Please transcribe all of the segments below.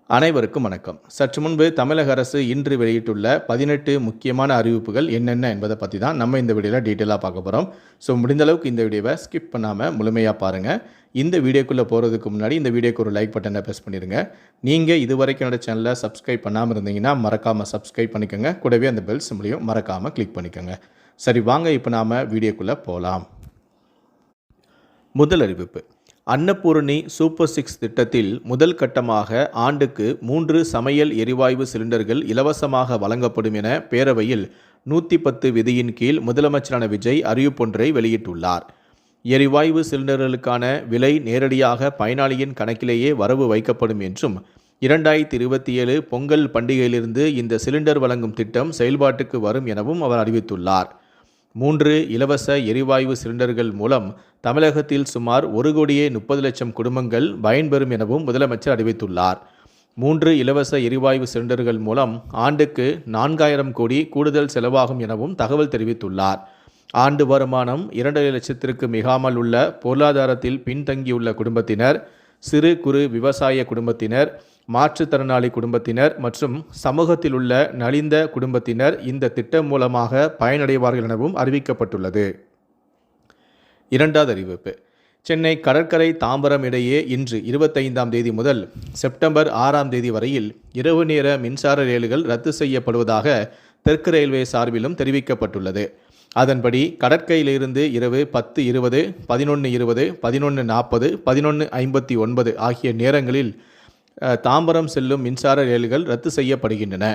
அனைவருக்கும் வணக்கம். சற்று முன்பு தமிழக அரசு இன்று வெளியிட்டுள்ள 18 முக்கியமான அறிவிப்புகள் என்னென்ன என்பதை பற்றி தான் நம்ம இந்த வீடியோவில் டீட்டெயிலாக பார்க்க போகிறோம். முடிந்த அளவுக்கு இந்த வீடியோவை ஸ்கிப் பண்ணாமல் முழுமையாக பாருங்கள். இந்த வீடியோக்குள்ளே போகிறதுக்கு முன்னாடி இந்த வீடியோக்கு ஒரு லைக் பட்டனை ப்ரெஸ் பண்ணிடுங்க. நீங்கள் இதுவரைக்கும் என்னோட சேனலை சப்ஸ்கிரைப் பண்ணாமல் இருந்தீங்கன்னா மறக்காமல் சப்ஸ்கிரைப் பண்ணிக்கோங்க. கூடவே அந்த பெல் சிம்பளையும் மறக்காமல் கிளிக் பண்ணிக்கோங்க. சரி, வாங்க இப்போ நாம் வீடியோக்குள்ளே போகலாம். முதல் அறிவிப்பு. அன்னபூரணி சூப்பர் 6 திட்டத்தில் முதல் கட்டமாக ஆண்டுக்கு 3 சமையல் எரிவாயு சிலிண்டர்கள் இலவசமாக வழங்கப்படும் என பேரவையில் 110 விதியின் கீழ் முதலமைச்சரான விஜய் அறிவிப்பொன்றை வெளியிட்டுள்ளார். எரிவாயு சிலிண்டர்களுக்கான விலை நேரடியாக பயனாளியின் கணக்கிலேயே வரவு வைக்கப்படும் என்றும் 2027 பொங்கல் பண்டிகையிலிருந்து இந்த சிலிண்டர் வழங்கும் திட்டம் செயல்பாட்டுக்கு வரும் எனவும் அவர் அறிவித்துள்ளார். 3 இலவச எரிவாயு சிலிண்டர்கள் மூலம் தமிழகத்தில் சுமார் 1,30,00,000 குடும்பங்கள் பயன்பெறும் எனவும் முதலமைச்சர் அறிவித்துள்ளார். 3 இலவச எரிவாயு சிலிண்டர்கள் மூலம் ஆண்டுக்கு 4,000 கோடி கூடுதல் செலவாகும் எனவும் தகவல் தெரிவித்துள்ளார். ஆண்டு வருமானம் 2,00,000க்கு மிகாமல் உள்ள பொருளாதாரத்தில் பின்தங்கியுள்ள குடும்பத்தினர், சிறு குறு விவசாய குடும்பத்தினர், மாற்றுத்திறனாளி குடும்பத்தினர் மற்றும் சமூகத்தில் உள்ள நலிந்த குடும்பத்தினர் இந்த திட்டம் மூலமாக பயனடைவார்கள் எனவும் அறிவிக்கப்பட்டுள்ளது. இரண்டாவது அறிவிப்பு. சென்னை கடற்கரை தாம்பரம் இடையே இன்று 25ஆம் தேதி முதல் செப்டம்பர் 6ஆம் தேதி வரையில் இரவு நேர மின்சார ரயில்கள் ரத்து செய்யப்படுவதாக தெற்கு ரயில்வே சார்பிலும் தெரிவிக்கப்பட்டுள்ளது. அதன்படி கடற்கரையிலிருந்து இரவு 10:20, 11:20, 11:40, 11:59 ஆகிய நேரங்களில் தாம்பரம் செல்லும் மின்சார ரயில்கள் ரத்து செய்யப்படுகின்றன.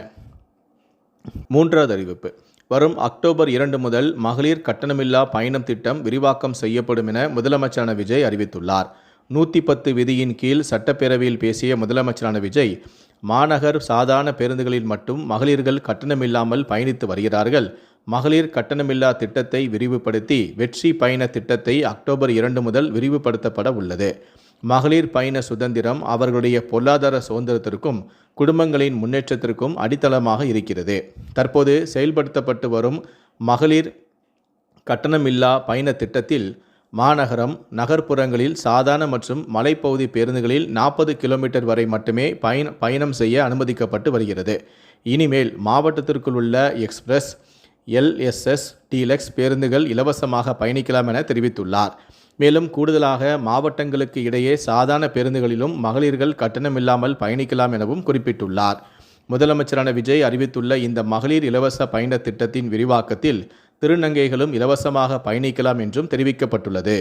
மூன்றாவது அறிவிப்பு. வரும் அக்டோபர் 2 முதல் மகளிர் கட்டணமில்லா பயணம் திட்டம் விரிவாக்கம் செய்யப்படும் என முதலமைச்சரான விஜய் அறிவித்துள்ளார். 110 விதியின் கீழ் சட்டப்பேரவையில் பேசிய முதலமைச்சரான விஜய், மாநகர் சாதாரண பேருந்துகளில் மட்டும் மகளிர்கள் கட்டணமில்லாமல் பயணித்து வருகிறார்கள். மகளிர் கட்டணமில்லா திட்டத்தை விரிவுபடுத்தி வெற்றி பயண திட்டத்தை அக்டோபர் 2 முதல் விரிவுபடுத்தப்பட உள்ளது. மகளிர் பயண சுதந்திரம் அவர்களுடைய பொருளாதார சுதந்திரத்திற்கும் குடும்பங்களின் முன்னேற்றத்திற்கும் அடித்தளமாக இருக்கிறது. தற்போது செயல்படுத்தப்பட்டு வரும் மகளிர் கட்டணமில்லா பயண திட்டத்தில் மாநகரம், நகர்ப்புறங்களில் சாதாரண மற்றும் மலைப்பகுதி பேருந்துகளில் 40 கிலோமீட்டர் வரை மட்டுமே பயணம் செய்ய அனுமதிக்கப்பட்டு வருகிறது. இனிமேல் மாவட்டத்திற்குள் உள்ள எக்ஸ்பிரஸ், LSS, டீலக்ஸ் பேருந்துகள் இலவசமாக பயணிக்கலாம் என தெரிவித்துள்ளார். மேலும் கூடுதலாக மாவட்டங்களுக்கு இடையே சாதாரண பேருந்துகளிலும் மகளிர்கள் கட்டணமில்லாமல் பயணிக்கலாம் எனவும் குறிப்பிட்டுள்ளார். முதலமைச்சரான விஜய் அறிவித்துள்ள இந்த மகளிர் இலவச பயண திட்டத்தின் விரிவாக்கத்தில் திருநங்கைகளும் இலவசமாக பயணிக்கலாம் என்றும் தெரிவிக்கப்பட்டுள்ளது.